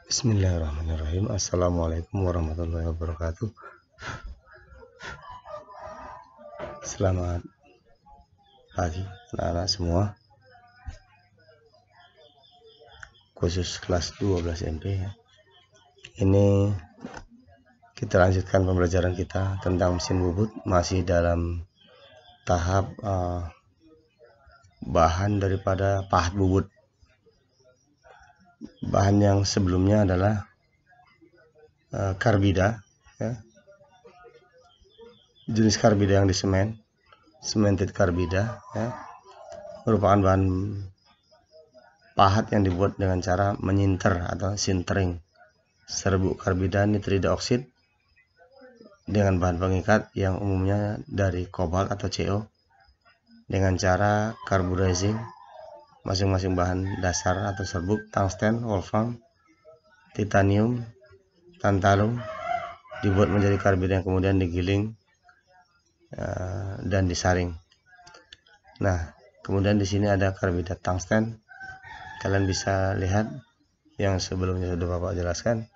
Bismillahirrahmanirrahim. Assalamualaikum warahmatullahi wabarakatuh. Selamat pagi anak-anak semua, khusus kelas 12 MP ya. Ini kita lanjutkan pembelajaran kita tentang mesin bubut, masih dalam tahap bahan daripada pahat bubut. Bahan yang sebelumnya adalah karbida ya. Jenis karbida yang di semen, cemented karbida ya, merupakan bahan pahat yang dibuat dengan cara menyinter atau sintering serbuk karbida nitrida oksid dengan bahan pengikat yang umumnya dari kobalt atau CO dengan cara carburizing masing-masing bahan dasar atau serbuk tungsten, wolfram, titanium, tantalum dibuat menjadi karbida yang kemudian digiling dan disaring. Nah, kemudian di sini ada karbida tungsten. Kalian bisa lihat yang sebelumnya sudah Bapak jelaskan.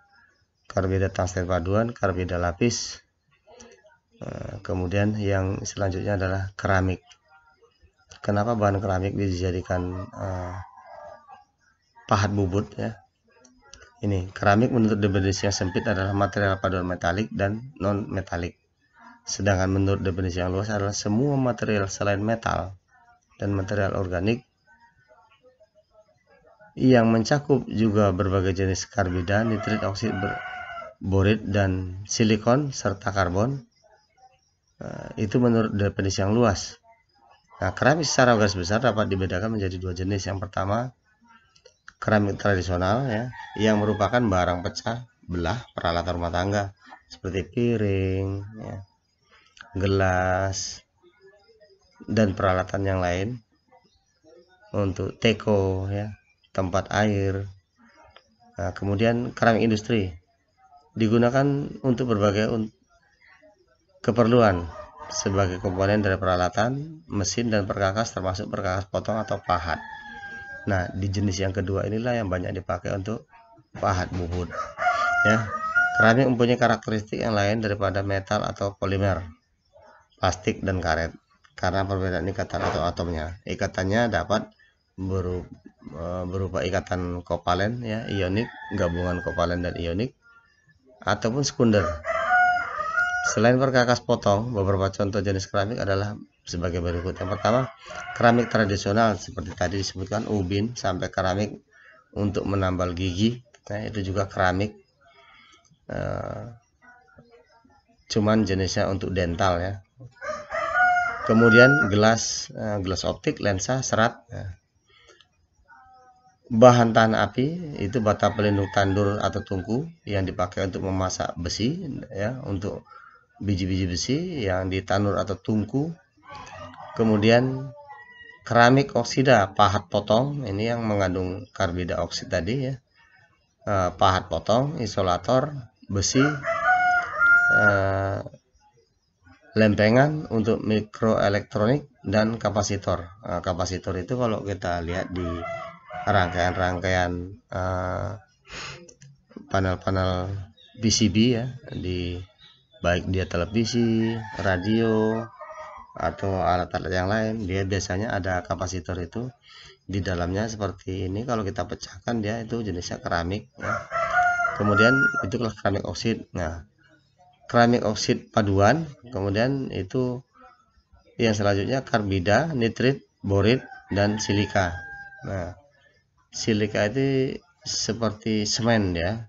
Karbida tungsten paduan, karbida lapis. Kemudian yang selanjutnya adalah keramik. Kenapa bahan keramik dijadikan pahat bubut ya? Ini keramik menurut definisi yang sempit adalah material paduan metalik dan non metalik. Sedangkan menurut definisi yang luas adalah semua material selain metal dan material organik yang mencakup juga berbagai jenis karbida, nitrit oksid, borit, dan silikon serta karbon. Itu menurut definisi yang luas. Nah, keramik secara garis besar dapat dibedakan menjadi dua jenis. Yang pertama, keramik tradisional ya, yang merupakan barang pecah belah peralatan rumah tangga seperti piring, ya, gelas, dan peralatan yang lain untuk teko ya, tempat air. Nah, kemudian keramik industri digunakan untuk berbagai keperluan sebagai komponen dari peralatan, mesin, dan perkakas termasuk perkakas potong atau pahat. Nah, di jenis yang kedua inilah yang banyak dipakai untuk pahat bubut ya. Keramik mempunyai karakteristik yang lain daripada metal atau polimer, plastik, dan karet karena perbedaan ikatan atau atomnya. Ikatannya dapat berupa ikatan kovalen ya, ionik, gabungan kovalen dan ionik, ataupun sekunder. Selain perkakas potong, beberapa contoh jenis keramik adalah sebagai berikut. Yang pertama, keramik tradisional seperti tadi disebutkan ubin, sampai keramik untuk menambal gigi. Nah, itu juga keramik, cuman jenisnya untuk dental ya. Kemudian gelas optik, lensa, serat. Bahan tahan api itu bata pelindung tandur atau tungku yang dipakai untuk memasak besi ya, untuk biji-biji besi yang ditandur atau tungku. Kemudian keramik oksida, pahat potong, ini yang mengandung karbida oksid tadi ya. Pahat potong, isolator, besi, lempengan untuk mikroelektronik, dan kapasitor. Kapasitor itu kalau kita lihat di rangkaian-rangkaian panel-panel PCB ya, baik dia televisi, radio, atau alat-alat yang lain, dia biasanya ada kapasitor itu di dalamnya seperti ini. Kalau kita pecahkan, dia itu jenisnya keramik ya. Kemudian itulah keramik oksid. Nah, keramik oksid paduan, kemudian itu yang selanjutnya karbida, nitrit, borit, dan silika. Nah, silika itu seperti semen ya.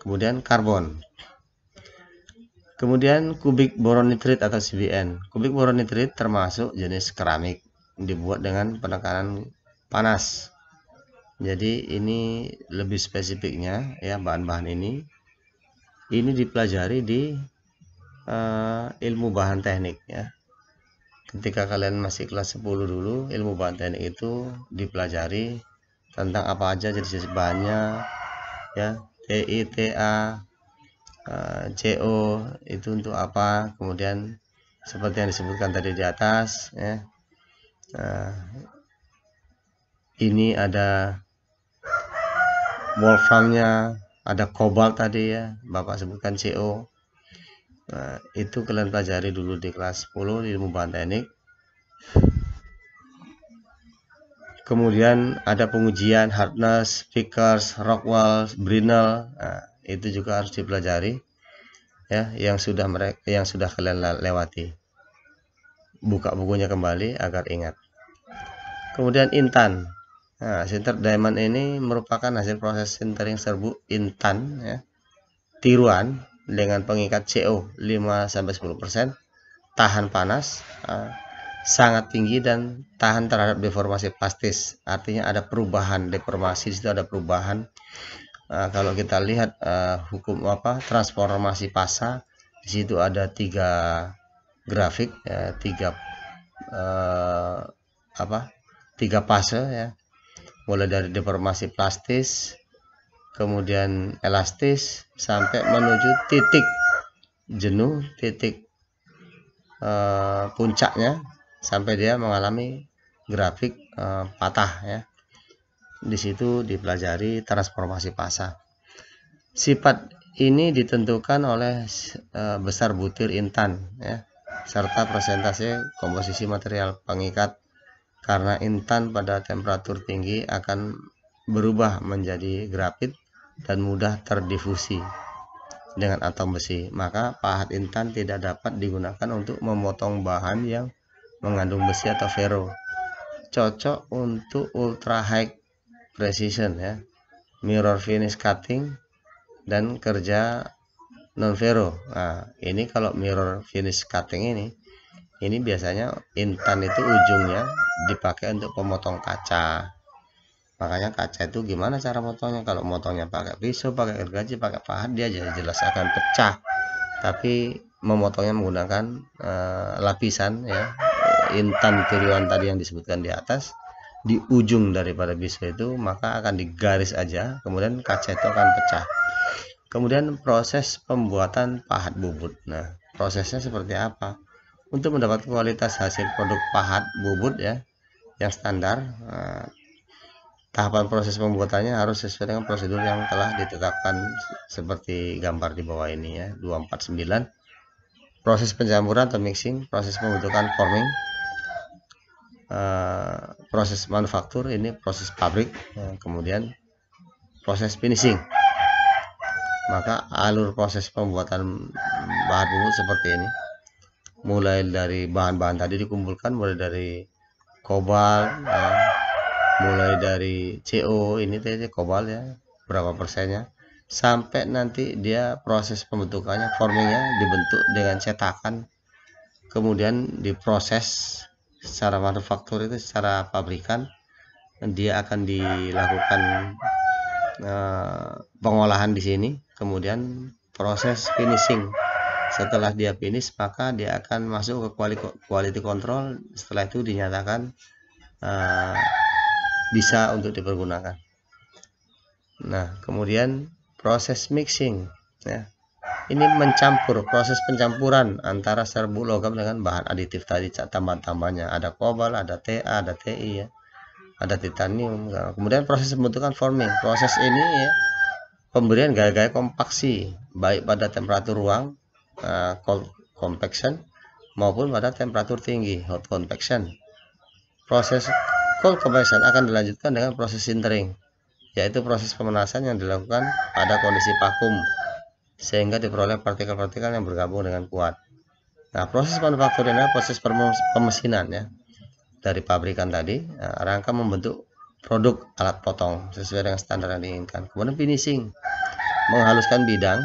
Kemudian karbon. Kemudian kubik boron nitrit atau CBN. Kubik boron nitrit termasuk jenis keramik dibuat dengan penekanan panas. Jadi ini lebih spesifiknya ya, bahan-bahan ini dipelajari di ilmu bahan teknik ya. Ketika kalian masih kelas 10 dulu, ilmu bahan teknik itu dipelajari tentang apa aja jenis bahannya ya, TI, TA, CO itu untuk apa, kemudian seperti yang disebutkan tadi di atas ya. Ini ada wolframnya, ada kobalt tadi ya, Bapak sebutkan CO. Nah, itu kalian pelajari dulu di kelas 10 di ilmu bahan teknik. Kemudian ada pengujian hardness, Vickers, Rockwell, Brinell. Nah, itu juga harus dipelajari ya, yang sudah kalian lewati. Buka bukunya kembali agar ingat. Kemudian intan. Nah, sinter diamond ini merupakan hasil proses sintering serbu intan ya, tiruan dengan pengikat CO 5-10%, tahan panas, sangat tinggi dan tahan terhadap deformasi plastis. Artinya ada perubahan deformasi, di situ ada perubahan. Kalau kita lihat hukum transformasi fasa, di situ ada 3 grafik ya, 3 fase ya, mulai dari deformasi plastis, kemudian elastis, sampai menuju titik jenuh, titik puncaknya, sampai dia mengalami grafik patah ya. Di situ dipelajari transformasi fasa. Sifat ini ditentukan oleh besar butir intan ya, serta persentase komposisi material pengikat. Karena intan pada temperatur tinggi akan berubah menjadi grafit dan mudah terdifusi dengan atom besi, maka pahat intan tidak dapat digunakan untuk memotong bahan yang mengandung besi atau ferro. Cocok untuk ultra high precision ya, mirror finish cutting, dan kerja non ferro. Nah, ini kalau mirror finish cutting ini biasanya intan itu ujungnya dipakai untuk pemotong kaca. Makanya kaca itu gimana cara motongnya? Kalau motongnya pakai pisau, pakai gergaji, pakai pahat, dia jelas akan pecah. Tapi memotongnya menggunakan lapisan ya, intan tiruan tadi yang disebutkan di atas, di ujung daripada pisau itu, maka akan digaris aja, kemudian kaca itu akan pecah. Kemudian proses pembuatan pahat bubut. Nah, prosesnya seperti apa? Untuk mendapat kualitas hasil produk pahat bubut ya yang standar, tahapan proses pembuatannya harus sesuai dengan prosedur yang telah ditetapkan seperti gambar di bawah ini ya, 249. Proses pencampuran atau mixing, proses pembentukan forming, proses manufaktur, ini proses pabrik, kemudian proses finishing. Maka alur proses pembuatan bahan bubut seperti ini, mulai dari bahan-bahan tadi dikumpulkan, mulai dari kobalt, mulai dari CO ini tadi kobalt ya, berapa persennya, sampai nanti dia proses pembentukannya, formingnya dibentuk dengan cetakan, kemudian diproses secara manufaktur itu, secara pabrikan dia akan dilakukan pengolahan di sini, kemudian proses finishing. Setelah dia finish, maka dia akan masuk ke quality control. Setelah itu dinyatakan bisa untuk dipergunakan. Nah, kemudian proses mixing ya, ini mencampur, proses pencampuran antara serbu logam dengan bahan aditif tadi, tambah-tambahnya ada kobalt, ada Ta, ada Ti ya, ada titanium. Kemudian proses pembentukan forming. Proses ini ya, pemberian gaya-gaya kompaksi baik pada temperatur ruang, cold compaction, maupun pada temperatur tinggi, hot compaction. Proses cold compaction akan dilanjutkan dengan proses sintering, yaitu proses pemanasan yang dilakukan pada kondisi vakum sehingga diperoleh partikel-partikel yang bergabung dengan kuat. Nah, proses manufaktur adalah proses pemesinan ya, dari pabrikan tadi, rangka membentuk produk alat potong sesuai dengan standar yang diinginkan. Kemudian finishing, menghaluskan bidang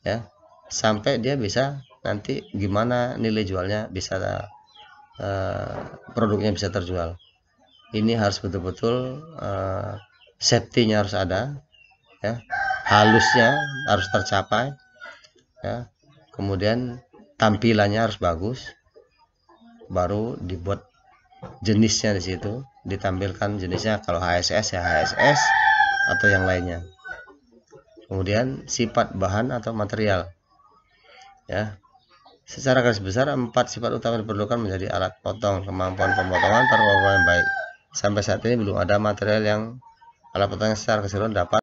ya, sampai dia bisa nanti gimana nilai jualnya, bisa produknya bisa terjual. Ini harus betul-betul safety-nya harus ada ya, halusnya harus tercapai ya, kemudian tampilannya harus bagus, baru dibuat jenisnya di situ, ditampilkan jenisnya, kalau HSS ya HSS atau yang lainnya. Kemudian sifat bahan atau material ya, secara garis besar 4 sifat utama diperlukan menjadi alat potong. Kemampuan pemotongan, performa yang baik. Sampai saat ini belum ada material yang alat potong secara keseluruhan dapat